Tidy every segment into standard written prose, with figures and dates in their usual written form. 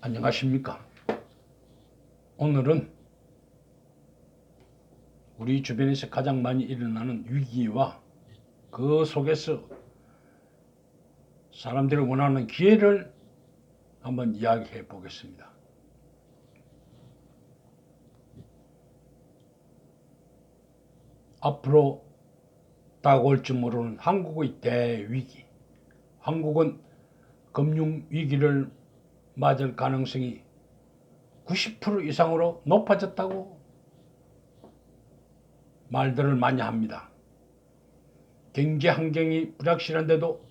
안녕하십니까. 오늘은 우리 주변에서 가장 많이 일어나는 위기와 그 속에서 사람들이 원하는 기회를 한번 이야기해 보겠습니다. 앞으로 다가올지 모르는 한국의 대위기. 한국은 금융위기를 맞을 가능성이 90% 이상으로 높아졌다고 말들을 많이 합니다. 경제 환경이 불확실한데도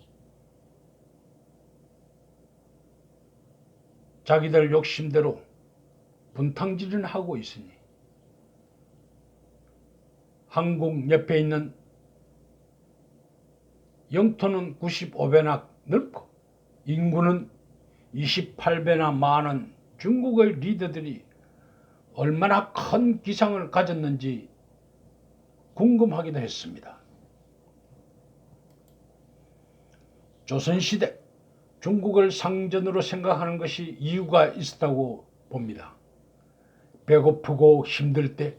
자기들 욕심대로 분탕질을 하고 있으니 한국 옆에 있는 영토는 95배나 넓고 인구는 28배나 많은 중국의 리더들이 얼마나 큰 기상을 가졌는지 궁금하기도 했습니다. 조선시대 중국을 상전으로 생각하는 것이 이유가 있었다고 봅니다. 배고프고 힘들 때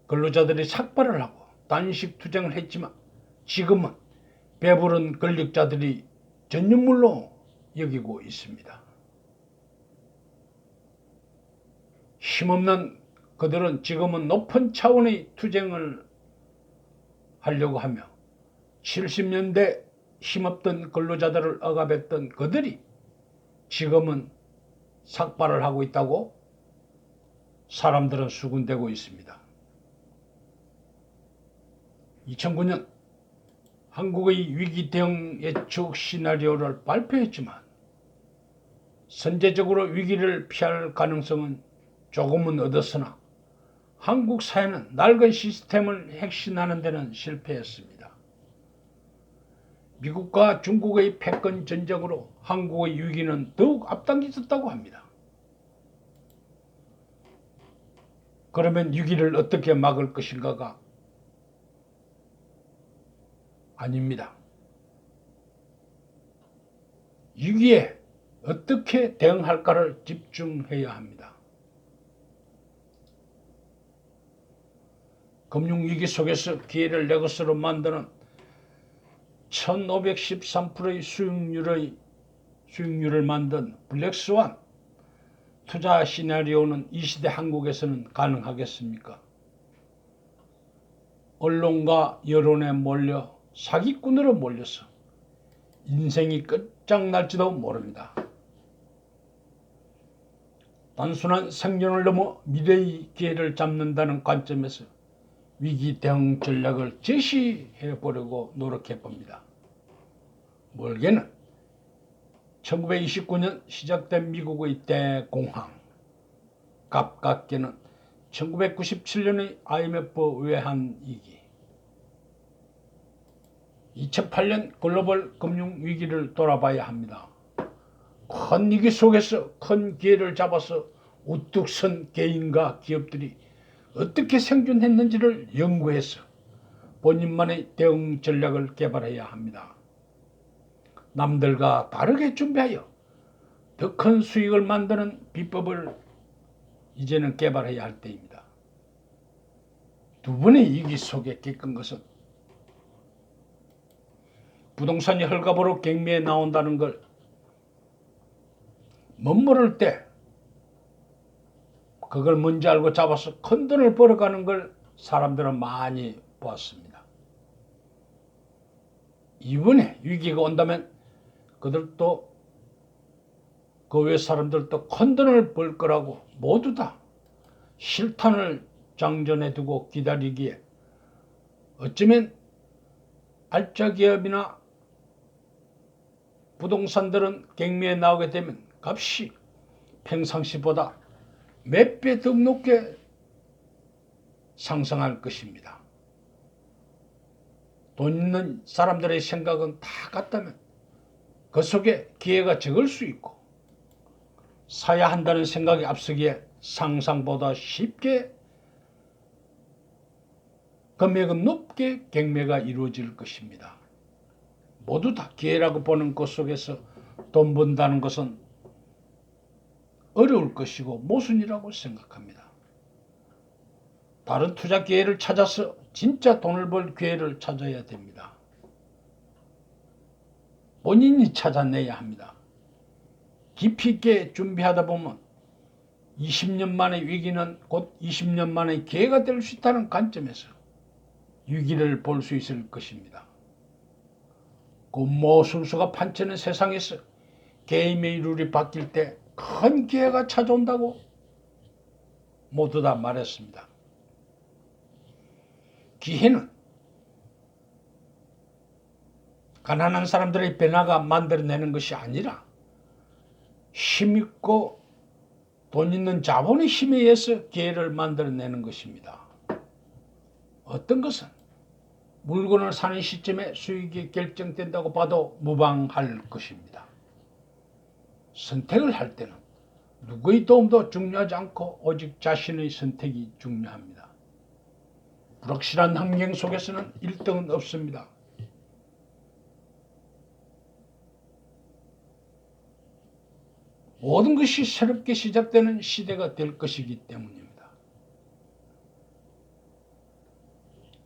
근로자들이 삭발을 하고 단식 투쟁을 했지만 지금은 배부른 권력자들이 전유물로 여기고 있습니다. 힘없는 그들은 지금은 높은 차원의 투쟁을 하려고 하며 70년대 힘없던 근로자들을 억압했던 그들이 지금은 삭발을 하고 있다고 사람들은 수군대고 있습니다. 2009년 한국의 위기 대응 예측 시나리오를 발표했지만 선제적으로 위기를 피할 가능성은 조금은 얻었으나 한국 사회는 낡은 시스템을 혁신하는 데는 실패했습니다. 미국과 중국의 패권 전쟁으로 한국의 위기는 더욱 앞당겨졌다고 합니다. 그러면 위기를 어떻게 막을 것인가가 아닙니다. 위기에 어떻게 대응할까를 집중해야 합니다. 금융위기 속에서 기회를 내 것으로 만드는 1513%의 수익률을 만든 블랙스완 투자 시나리오는 이 시대 한국에서는 가능하겠습니까? 언론과 여론에 몰려 사기꾼으로 몰려서 인생이 끝장날지도 모릅니다. 단순한 생존을 넘어 미래의 기회를 잡는다는 관점에서 위기 대응 전략을 제시해 보려고 노력해 봅니다. 멀게는 1929년 시작된 미국의 대공황, 가깝게는 1997년의 IMF 외환위기, 2008년 글로벌 금융위기를 돌아봐야 합니다. 큰 위기 속에서 큰 기회를 잡아서 우뚝 선 개인과 기업들이 어떻게 생존했는지를 연구해서 본인만의 대응 전략을 개발해야 합니다. 남들과 다르게 준비하여 더 큰 수익을 만드는 비법을 이제는 개발해야 할 때입니다. 두 번의 위기 속에 겪은 것은 부동산이 헐값으로 경매에 나온다는 걸 멋모를 때 그걸 뭔지 알고 잡아서 큰 돈을 벌어가는 걸 사람들은 많이 보았습니다. 이번에 위기가 온다면 그들도 그 외 사람들도 큰 돈을 벌 거라고 모두 다 실탄을 장전해 두고 기다리기에 어쩌면 알짜 기업이나 부동산들은 경매에 나오게 되면 값이 평상시보다 몇 배 더 높게 상승할 것입니다. 돈 있는 사람들의 생각은 다 같다면 그 속에 기회가 적을 수 있고 사야 한다는 생각이 앞서기에 상상보다 쉽게 금액은 높게 경매가 이루어질 것입니다. 모두 다 기회라고 보는 것 속에서 돈 번다는 것은 어려울 것이고 모순이라고 생각합니다. 다른 투자 기회를 찾아서 진짜 돈을 벌 기회를 찾아야 됩니다. 본인이 찾아내야 합니다. 깊이 있게 준비하다 보면 20년 만의 위기는 곧 20년 만의 기회가 될 수 있다는 관점에서 위기를 볼 수 있을 것입니다. 군모순수가 판치는 세상에서 게임의 룰이 바뀔 때 큰 기회가 찾아온다고 모두 다 말했습니다. 기회는 가난한 사람들의 변화가 만들어내는 것이 아니라 힘있고 돈 있는 자본의 힘에 의해서 기회를 만들어내는 것입니다. 어떤 것은 물건을 사는 시점에 수익이 결정된다고 봐도 무방할 것입니다. 선택을 할 때는 누구의 도움도 중요하지 않고 오직 자신의 선택이 중요합니다. 불확실한 환경 속에서는 1등은 없습니다. 모든 것이 새롭게 시작되는 시대가 될 것이기 때문입니다.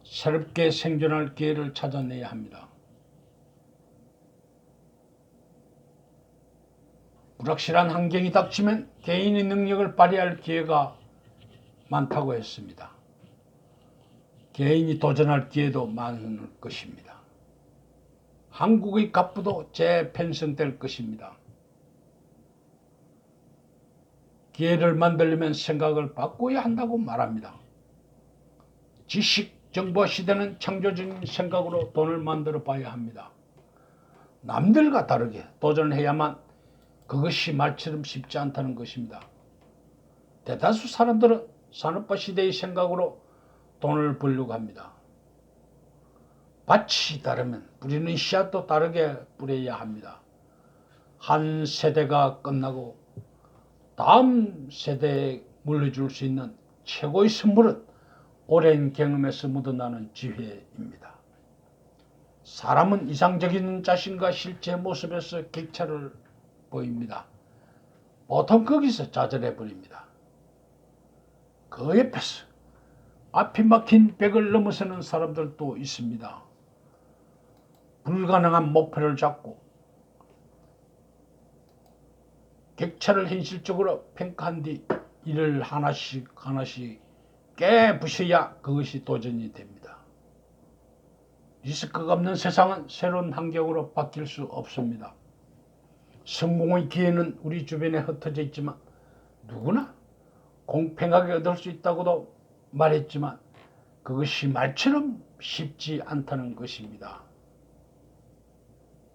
새롭게 생존할 기회를 찾아내야 합니다. 불확실한 환경이 닥치면 개인의 능력을 발휘할 기회가 많다고 했습니다. 개인이 도전할 기회도 많을 것입니다. 한국의 갑부도 재편성될 것입니다. 기회를 만들려면 생각을 바꿔야 한다고 말합니다. 지식 정보 시대는 창조적인 생각으로 돈을 만들어 봐야 합니다. 남들과 다르게 도전해야만 그것이 말처럼 쉽지 않다는 것입니다. 대다수 사람들은 산업화 시대의 생각으로 돈을 벌려고 합니다. 밭이 다르면 뿌리는 씨앗도 다르게 뿌려야 합니다. 한 세대가 끝나고 다음 세대에 물려줄 수 있는 최고의 선물은 오랜 경험에서 묻어나는 지혜입니다. 사람은 이상적인 자신과 실제 모습에서 격차를 보입니다. 보통 거기서 좌절해버립니다. 그 옆에서 앞이 막힌 벽을 넘어서는 사람들도 있습니다. 불가능한 목표를 잡고 격차를 현실적으로 평가한 뒤 이를 하나씩 깨부셔야 그것이 도전이 됩니다. 리스크가 없는 세상은 새로운 환경으로 바뀔 수 없습니다. 성공의 기회는 우리 주변에 흩어져 있지만 누구나 공평하게 얻을 수 있다고도 말했지만 그것이 말처럼 쉽지 않다는 것입니다.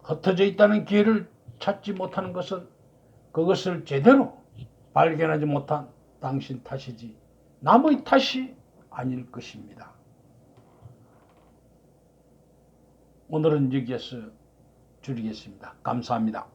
흩어져 있다는 기회를 찾지 못하는 것은 그것을 제대로 발견하지 못한 당신 탓이지 남의 탓이 아닐 것입니다. 오늘은 여기에서 줄이겠습니다. 감사합니다.